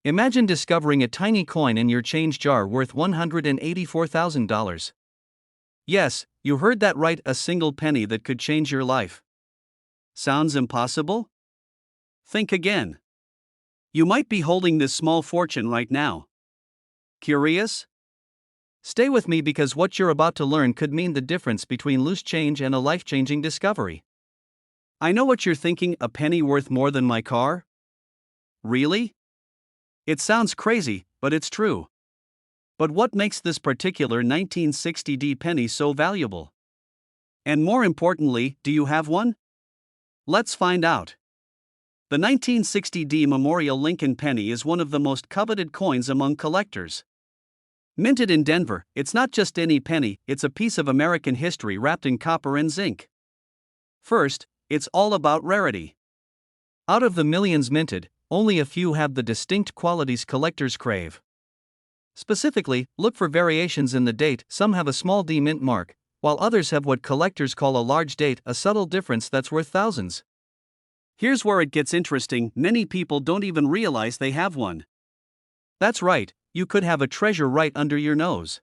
Imagine discovering a tiny coin in your change jar worth $184,000. Yes, you heard that right, a single penny that could change your life. Sounds impossible? Think again. You might be holding this small fortune right now. Curious? Stay with me because what you're about to learn could mean the difference between loose change and a life-changing discovery. I know what you're thinking, a penny worth more than my car? Really? It sounds crazy, but it's true. But what makes this particular 1960D penny so valuable? And more importantly, do you have one? Let's find out. The 1960D Memorial Lincoln penny is one of the most coveted coins among collectors. Minted in Denver, it's not just any penny, it's a piece of American history wrapped in copper and zinc. First, it's all about rarity. Out of the millions minted, only a few have the distinct qualities collectors crave. Specifically, look for variations in the date. Some have a small D mint mark, while others have what collectors call a large date, a subtle difference that's worth thousands. Here's where it gets interesting, many people don't even realize they have one. That's right, you could have a treasure right under your nose.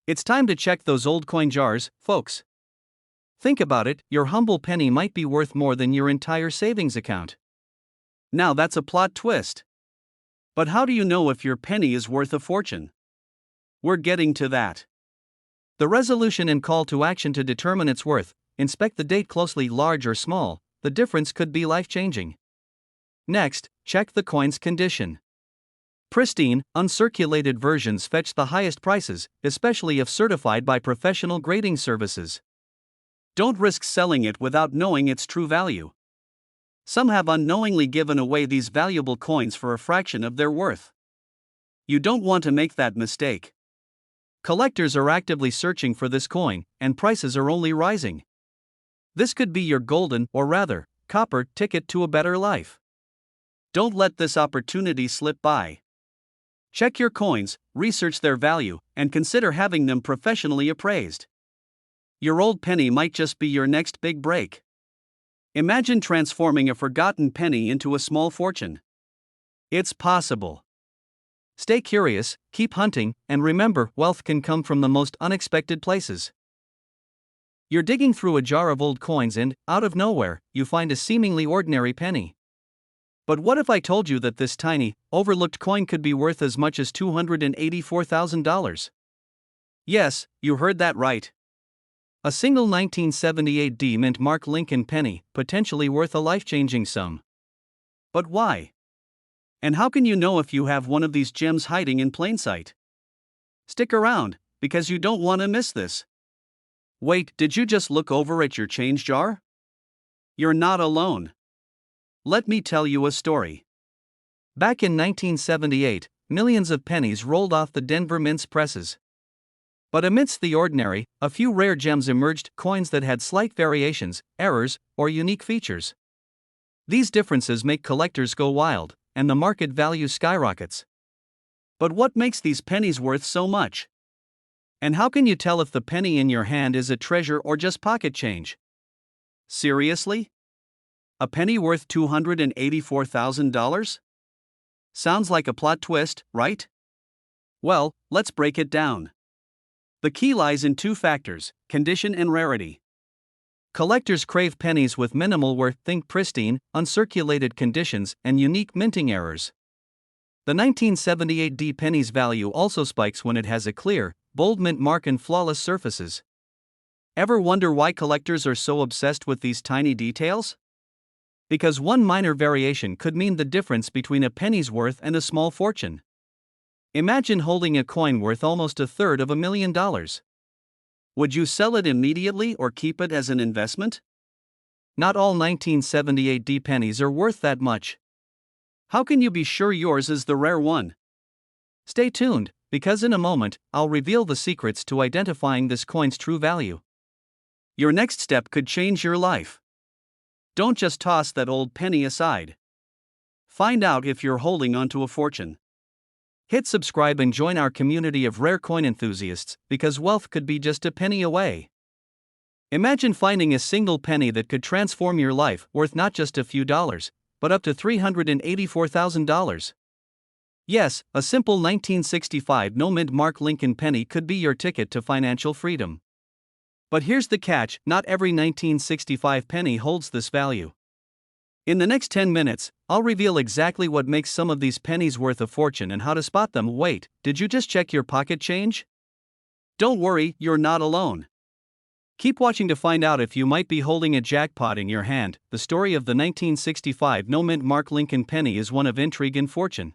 It's time to check those old coin jars, folks. Think about it, your humble penny might be worth more than your entire savings account. Now that's a plot twist. But how do you know if your penny is worth a fortune? We're getting to that. The resolution and call to action to determine its worth: inspect the date closely, large or small, the difference could be life-changing. Next, check the coin's condition. Pristine, uncirculated versions fetch the highest prices, especially if certified by professional grading services. Don't risk selling it without knowing its true value. Some have unknowingly given away these valuable coins for a fraction of their worth. You don't want to make that mistake. Collectors are actively searching for this coin, and prices are only rising. This could be your golden, or rather, copper, ticket to a better life. Don't let this opportunity slip by. Check your coins, research their value, and consider having them professionally appraised. Your old penny might just be your next big break. Imagine transforming a forgotten penny into a small fortune. It's possible. Stay curious, keep hunting, and remember, wealth can come from the most unexpected places. You're digging through a jar of old coins and, out of nowhere, you find a seemingly ordinary penny. But what if I told you that this tiny, overlooked coin could be worth as much as $284,000? Yes, you heard that right. A single 1978 D mint mark Lincoln penny, potentially worth a life-changing sum. But why? And how can you know if you have one of these gems hiding in plain sight? Stick around, because you don't want to miss this. Wait, did you just look over at your change jar? You're not alone. Let me tell you a story. Back in 1978, millions of pennies rolled off the Denver Mint's presses. But amidst the ordinary, a few rare gems emerged, coins that had slight variations, errors, or unique features. These differences make collectors go wild, and the market value skyrockets. But what makes these pennies worth so much? And how can you tell if the penny in your hand is a treasure or just pocket change? Seriously? A penny worth $284,000? Sounds like a plot twist, right? Well, let's break it down. The key lies in two factors: condition and rarity. Collectors crave pennies with minimal worth, think pristine, uncirculated conditions, and unique minting errors. The 1978 D penny's value also spikes when it has a clear, bold mint mark and flawless surfaces. Ever wonder why collectors are so obsessed with these tiny details? Because one minor variation could mean the difference between a penny's worth and a small fortune. Imagine holding a coin worth almost $250,000. Would you sell it immediately or keep it as an investment? Not all 1978 D pennies are worth that much. How can you be sure yours is the rare one? Stay tuned, because in a moment, I'll reveal the secrets to identifying this coin's true value. Your next step could change your life. Don't just toss that old penny aside. Find out if you're holding onto a fortune. Hit subscribe and join our community of rare coin enthusiasts, because wealth could be just a penny away. Imagine finding a single penny that could transform your life, worth not just a few dollars, but up to $384,000. Yes, a simple 1965 no-mint mark Lincoln penny could be your ticket to financial freedom. But here's the catch: not every 1965 penny holds this value. In the next 10 minutes, I'll reveal exactly what makes some of these pennies worth a fortune and how to spot them. Wait, did you just check your pocket change? Don't worry, you're not alone. Keep watching to find out if you might be holding a jackpot in your hand. The story of the 1965 no-mint mark Lincoln penny is one of intrigue and fortune.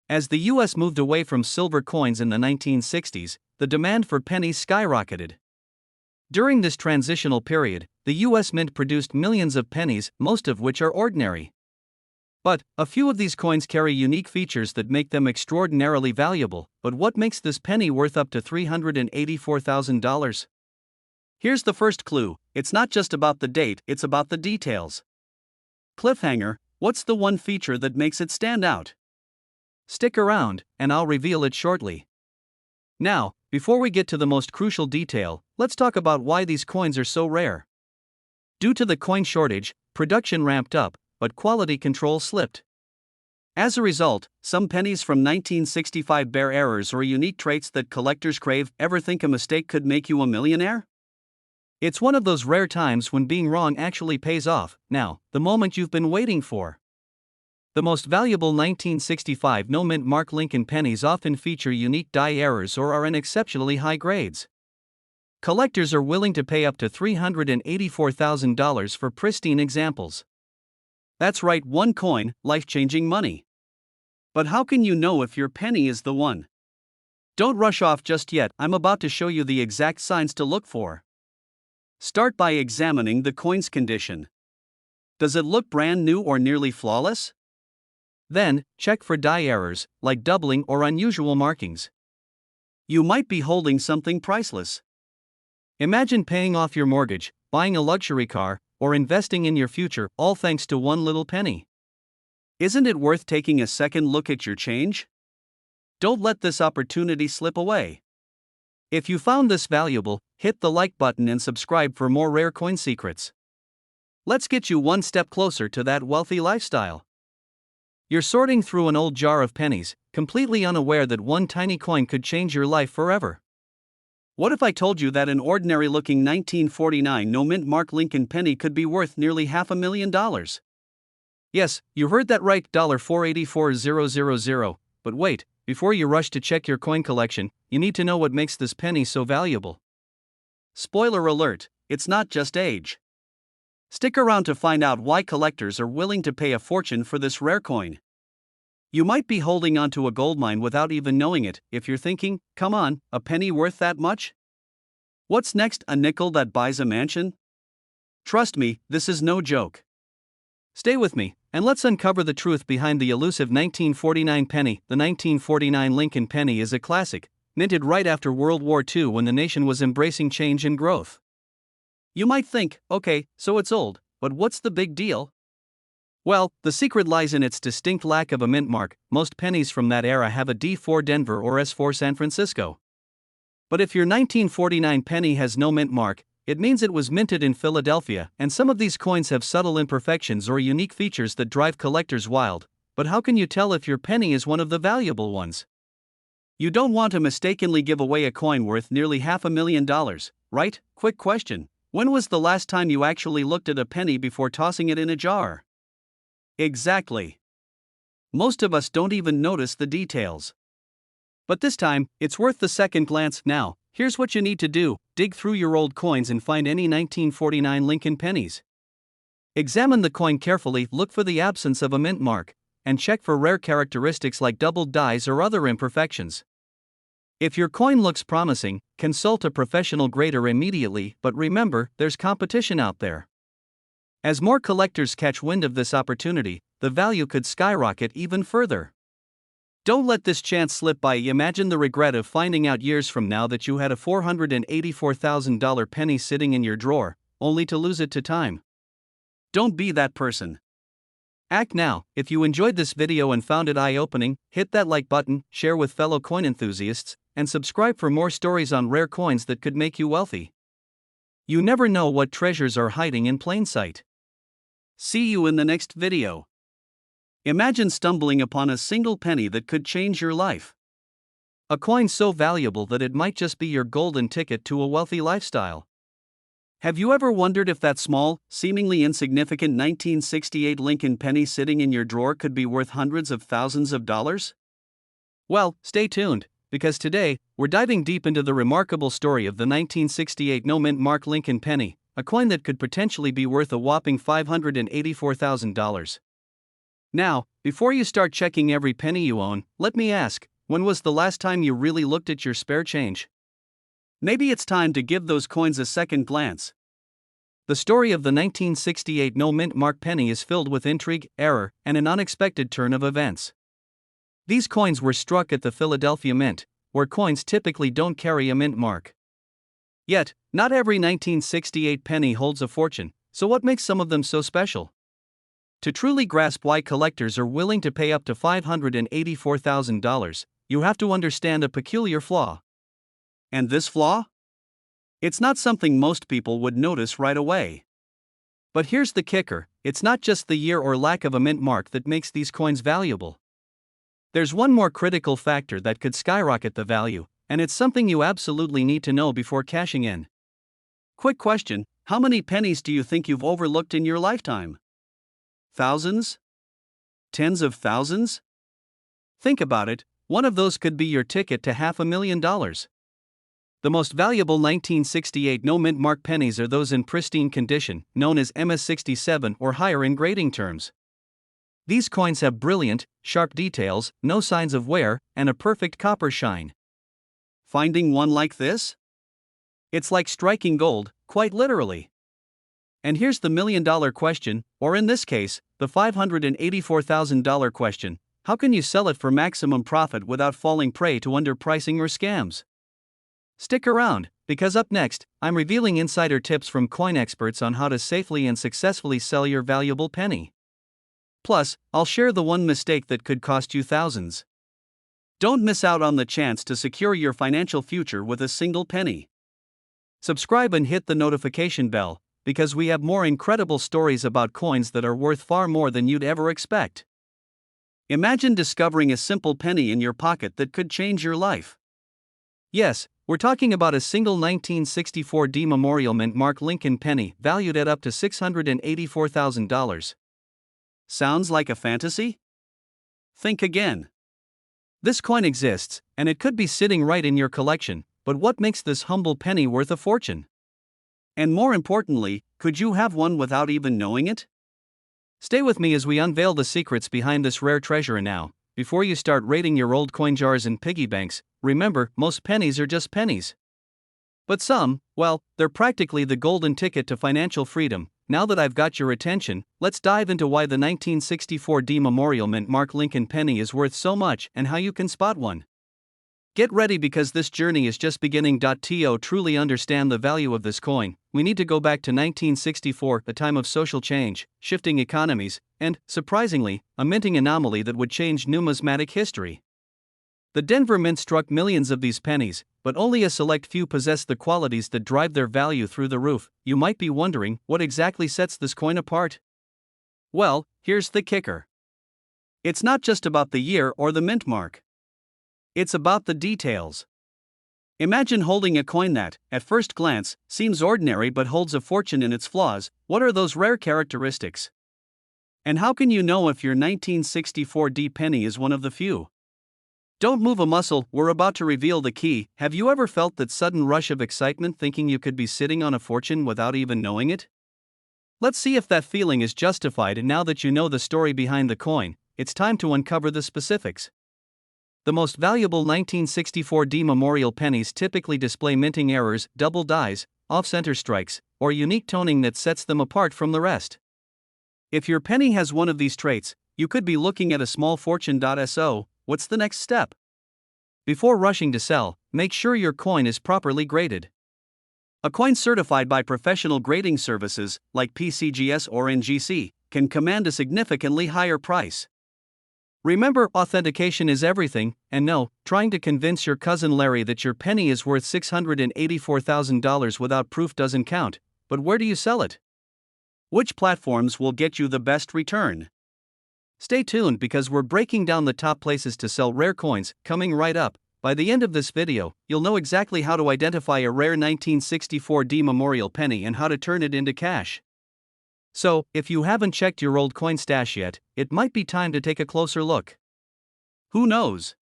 As the US moved away from silver coins in the 1960s, the demand for pennies skyrocketed. During this transitional period, the US Mint produced millions of pennies, most of which are ordinary. But a few of these coins carry unique features that make them extraordinarily valuable. But what makes this penny worth up to $384,000? Here's the first clue: it's not just about the date, it's about the details. Cliffhanger: what's the one feature that makes it stand out? Stick around, and I'll reveal it shortly. Now, before we get to the most crucial detail, let's talk about why these coins are so rare. Due to the coin shortage, production ramped up, but quality control slipped. As a result, some pennies from 1965 bear errors or unique traits that collectors crave. Ever think a mistake could make you a millionaire? It's one of those rare times when being wrong actually pays off. Now, the moment you've been waiting for. The most valuable 1965 no-mint mark Lincoln pennies often feature unique die errors or are in exceptionally high grades. Collectors are willing to pay up to $384,000 for pristine examples. That's right, one coin, life-changing money. But how can you know if your penny is the one? Don't rush off just yet, I'm about to show you the exact signs to look for. Start by examining the coin's condition. Does it look brand new or nearly flawless? Then, check for die errors, like doubling or unusual markings. You might be holding something priceless. Imagine paying off your mortgage, buying a luxury car, or investing in your future, all thanks to one little penny. Isn't it worth taking a second look at your change? Don't let this opportunity slip away. If you found this valuable, hit the like button and subscribe for more rare coin secrets. Let's get you one step closer to that wealthy lifestyle. You're sorting through an old jar of pennies, completely unaware that one tiny coin could change your life forever. What if I told you that an ordinary-looking 1949 no-mint mark Lincoln penny could be worth nearly $500,000? Yes, you heard that right, $484,000. But wait, before you rush to check your coin collection, you need to know what makes this penny so valuable. Spoiler alert, it's not just age. Stick around to find out why collectors are willing to pay a fortune for this rare coin. You might be holding onto a goldmine without even knowing it. If you're thinking, come on, a penny worth that much? What's next, a nickel that buys a mansion? Trust me, this is no joke. Stay with me, and let's uncover the truth behind the elusive 1949 penny. The 1949 Lincoln penny is a classic, minted right after World War II when the nation was embracing change and growth. You might think, okay, so it's old, but what's the big deal? Well, the secret lies in its distinct lack of a mint mark. Most pennies from that era have a D4 Denver or S4 San Francisco. But if your 1949 penny has no mint mark, it means it was minted in Philadelphia, and some of these coins have subtle imperfections or unique features that drive collectors wild. But how can you tell if your penny is one of the valuable ones? You don't want to mistakenly give away a coin worth nearly $500,000, right? Quick question. When was the last time you actually looked at a penny before tossing it in a jar? Exactly. Most of us don't even notice the details. But this time, it's worth the second glance. Now, here's what you need to do: dig through your old coins and find any 1949 Lincoln pennies. Examine the coin carefully, look for the absence of a mint mark, and check for rare characteristics like doubled dies or other imperfections. If your coin looks promising, consult a professional grader immediately, but remember, there's competition out there. As more collectors catch wind of this opportunity, the value could skyrocket even further. Don't let this chance slip by. Imagine the regret of finding out years from now that you had a $484,000 penny sitting in your drawer, only to lose it to time. Don't be that person. Act now. If you enjoyed this video and found it eye-opening, hit that like button, share with fellow coin enthusiasts, and subscribe for more stories on rare coins that could make you wealthy. You never know what treasures are hiding in plain sight. See you in the next video. Imagine stumbling upon a single penny that could change your life. A coin so valuable that it might just be your golden ticket to a wealthy lifestyle. Have you ever wondered if that small, seemingly insignificant 1968 Lincoln penny sitting in your drawer could be worth hundreds of thousands of dollars? Well, stay tuned, because today, we're diving deep into the remarkable story of the 1968 no-mint mark Lincoln penny, a coin that could potentially be worth a whopping $584,000. Now, before you start checking every penny you own, let me ask, when was the last time you really looked at your spare change? Maybe it's time to give those coins a second glance. The story of the 1968 no-mint mark penny is filled with intrigue, error, and an unexpected turn of events. These coins were struck at the Philadelphia Mint, where coins typically don't carry a mint mark. Yet, not every 1968 penny holds a fortune, so what makes some of them so special? To truly grasp why collectors are willing to pay up to $584,000, you have to understand a peculiar flaw. And this flaw? It's not something most people would notice right away. But here's the kicker, it's not just the year or lack of a mint mark that makes these coins valuable. There's one more critical factor that could skyrocket the value, and it's something you absolutely need to know before cashing in. Quick question, how many pennies do you think you've overlooked in your lifetime? Thousands? Tens of thousands? Think about it, one of those could be your ticket to $500,000. The most valuable 1968 no-mint mark pennies are those in pristine condition, known as MS67 or higher in grading terms. These coins have brilliant, sharp details, no signs of wear, and a perfect copper shine. Finding one like this? It's like striking gold, quite literally. And here's the million-dollar question, or in this case, the $584,000 question: how can you sell it for maximum profit without falling prey to underpricing or scams? Stick around, because up next, I'm revealing insider tips from coin experts on how to safely and successfully sell your valuable penny. Plus, I'll share the one mistake that could cost you thousands. Don't miss out on the chance to secure your financial future with a single penny. Subscribe and hit the notification bell, because we have more incredible stories about coins that are worth far more than you'd ever expect. Imagine discovering a simple penny in your pocket that could change your life. Yes, we're talking about a single 1964 D Memorial Mint mark Lincoln penny valued at up to $684,000. Sounds like a fantasy? Think again. This coin exists, and it could be sitting right in your collection, but what makes this humble penny worth a fortune? And more importantly, could you have one without even knowing it? Stay with me as we unveil the secrets behind this rare treasure. And now, before you start raiding your old coin jars and piggy banks, remember, most pennies are just pennies. But some, well, they're practically the golden ticket to financial freedom. Now that I've got your attention, let's dive into why the 1964 D Memorial Mint mark Lincoln penny is worth so much and how you can spot one. Get ready, because this journey is just beginning. To truly understand the value of this coin, we need to go back to 1964, a time of social change, shifting economies, and, surprisingly, a minting anomaly that would change numismatic history. The Denver Mint struck millions of these pennies, but only a select few possess the qualities that drive their value through the roof. You might be wondering, what exactly sets this coin apart? Well, here's the kicker. It's not just about the year or the mint mark. It's about the details. Imagine holding a coin that, at first glance, seems ordinary but holds a fortune in its flaws. What are those rare characteristics? And how can you know if your 1964 D penny is one of the few? Don't move a muscle, we're about to reveal the key. Have you ever felt that sudden rush of excitement thinking you could be sitting on a fortune without even knowing it? Let's see if that feeling is justified. And now that you know the story behind the coin, it's time to uncover the specifics. The most valuable 1964 D Memorial pennies typically display minting errors, double dies, off-center strikes, or unique toning that sets them apart from the rest. If your penny has one of these traits, you could be looking at a small fortune. So, what's the next step? Before rushing to sell, make sure your coin is properly graded. A coin certified by professional grading services, like PCGS or NGC, can command a significantly higher price. Remember, authentication is everything, and no, trying to convince your cousin Larry that your penny is worth $684,000 without proof doesn't count. But where do you sell it? Which platforms will get you the best return? Stay tuned because we're breaking down the top places to sell rare coins, coming right up. By the end of this video, you'll know exactly how to identify a rare 1964D memorial penny and how to turn it into cash. So, if you haven't checked your old coin stash yet, it might be time to take a closer look. Who knows?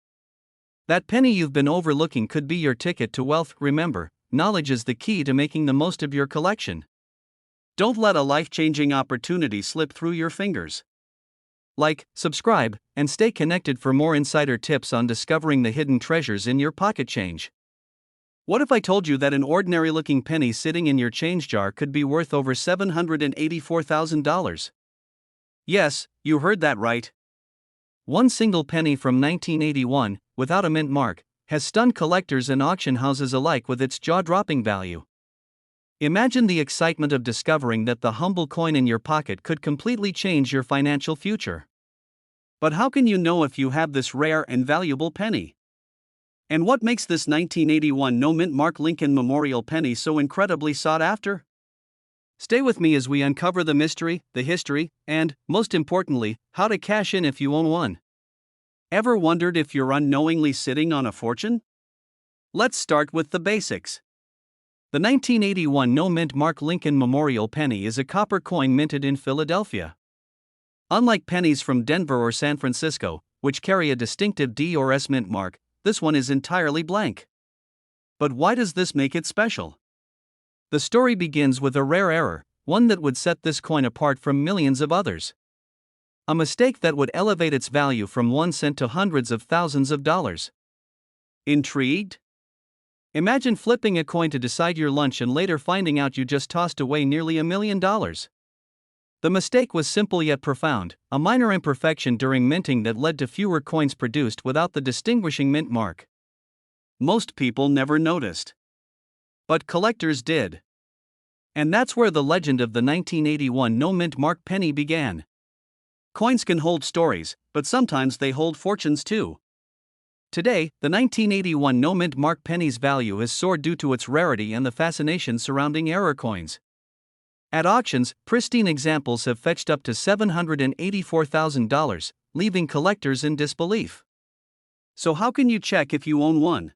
That penny you've been overlooking could be your ticket to wealth. Remember, knowledge is the key to making the most of your collection. Don't let a life-changing opportunity slip through your fingers. Like, subscribe, and stay connected for more insider tips on discovering the hidden treasures in your pocket change. What if I told you that an ordinary-looking penny sitting in your change jar could be worth over $784,000? Yes, you heard that right. One single penny from 1981, without a mint mark, has stunned collectors and auction houses alike with its jaw-dropping value. Imagine the excitement of discovering that the humble coin in your pocket could completely change your financial future. But how can you know if you have this rare and valuable penny? And what makes this 1981 no-mint mark Lincoln Memorial penny so incredibly sought after? Stay with me as we uncover the mystery, the history, and, most importantly, how to cash in if you own one. Ever wondered if you're unknowingly sitting on a fortune? Let's start with the basics. The 1981 no-mint mark Lincoln Memorial penny is a copper coin minted in Philadelphia. Unlike pennies from Denver or San Francisco, which carry a distinctive D or S mint mark, this one is entirely blank. But why does this make it special? The story begins with a rare error, one that would set this coin apart from millions of others. A mistake that would elevate its value from 1 cent to hundreds of thousands of dollars. Intrigued? Imagine flipping a coin to decide your lunch and later finding out you just tossed away nearly $1 million. The mistake was simple yet profound, a minor imperfection during minting that led to fewer coins produced without the distinguishing mint mark. Most people never noticed. But collectors did. And that's where the legend of the 1981 no-mint mark penny began. Coins can hold stories, but sometimes they hold fortunes too. Today, the 1981 no-mint mark penny's value has soared due to its rarity and the fascination surrounding error coins. At auctions, pristine examples have fetched up to $784,000, leaving collectors in disbelief. So how can you check if you own one?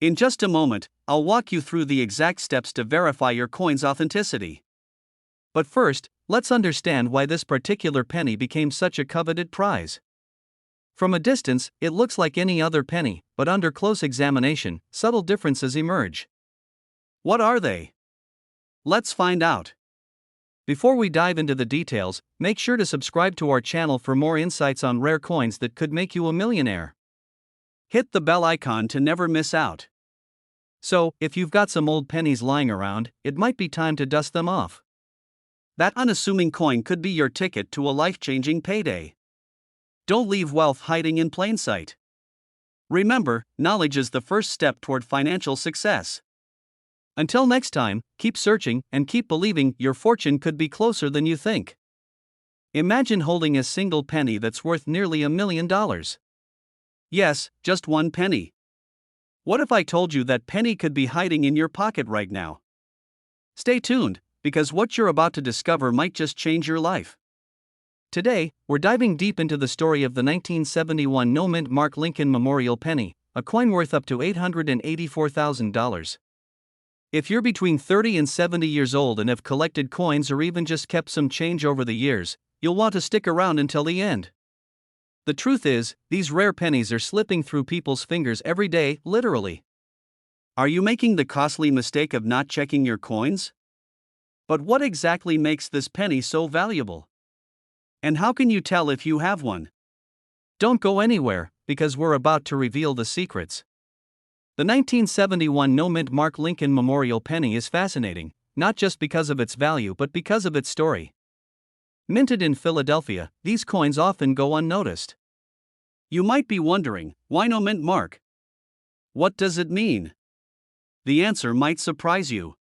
In just a moment, I'll walk you through the exact steps to verify your coin's authenticity. But first, let's understand why this particular penny became such a coveted prize. From a distance, it looks like any other penny, but under close examination, subtle differences emerge. What are they? Let's find out. Before we dive into the details, make sure to subscribe to our channel for more insights on rare coins that could make you a millionaire. Hit the bell icon to never miss out. So, if you've got some old pennies lying around, it might be time to dust them off. That unassuming coin could be your ticket to a life-changing payday. Don't leave wealth hiding in plain sight. Remember, knowledge is the first step toward financial success. Until next time, keep searching and keep believing your fortune could be closer than you think. Imagine holding a single penny that's worth nearly $1 million. Yes, just one penny. What if I told you that penny could be hiding in your pocket right now? Stay tuned, because what you're about to discover might just change your life. Today, we're diving deep into the story of the 1971 no-mint mark Lincoln Memorial penny, a coin worth up to $884,000. If you're between 30 and 70 years old and have collected coins or even just kept some change over the years, you'll want to stick around until the end. The truth is, these rare pennies are slipping through people's fingers every day, literally. Are you making the costly mistake of not checking your coins? But what exactly makes this penny so valuable? And how can you tell if you have one? Don't go anywhere, because we're about to reveal the secrets. The 1971 no-mint mark Lincoln Memorial penny is fascinating, not just because of its value but because of its story. Minted in Philadelphia, these coins often go unnoticed. You might be wondering, why no mint mark? What does it mean? The answer might surprise you.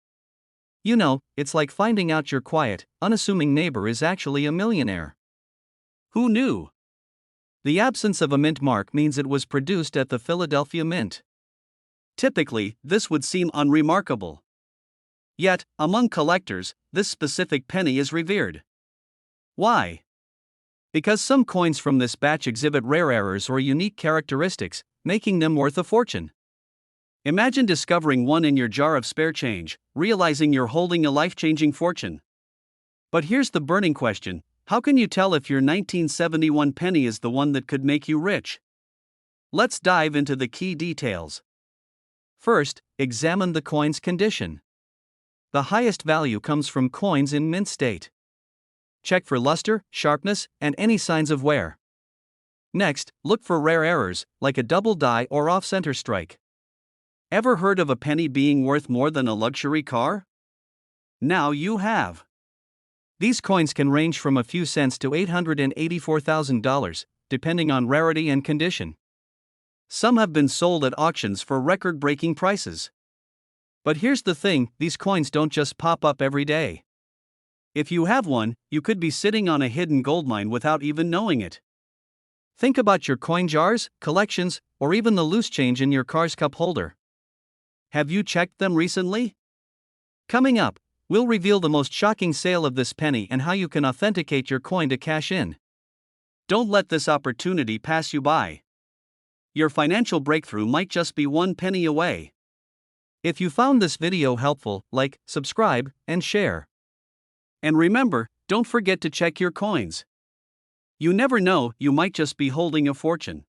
You know, it's like finding out your quiet, unassuming neighbor is actually a millionaire. Who knew? The absence of a mint mark means it was produced at the Philadelphia Mint. Typically, this would seem unremarkable. Yet, among collectors, this specific penny is revered. Why? Because some coins from this batch exhibit rare errors or unique characteristics, making them worth a fortune. Imagine discovering one in your jar of spare change, realizing you're holding a life-changing fortune. But here's the burning question: how can you tell if your 1971 penny is the one that could make you rich? Let's dive into the key details. First, examine the coin's condition. The highest value comes from coins in mint state. Check for luster, sharpness, and any signs of wear. Next, look for rare errors, like a double die or off-center strike. Ever heard of a penny being worth more than a luxury car? Now you have. These coins can range from a few cents to $884,000, depending on rarity and condition. Some have been sold at auctions for record-breaking prices. But here's the thing: these coins don't just pop up every day. If you have one, you could be sitting on a hidden goldmine without even knowing it. Think about your coin jars, collections, or even the loose change in your car's cup holder. Have you checked them recently? Coming up, we'll reveal the most shocking sale of this penny and how you can authenticate your coin to cash in. Don't let this opportunity pass you by. Your financial breakthrough might just be one penny away. If you found this video helpful, like, subscribe, and share. And remember, don't forget to check your coins. You never know, you might just be holding a fortune.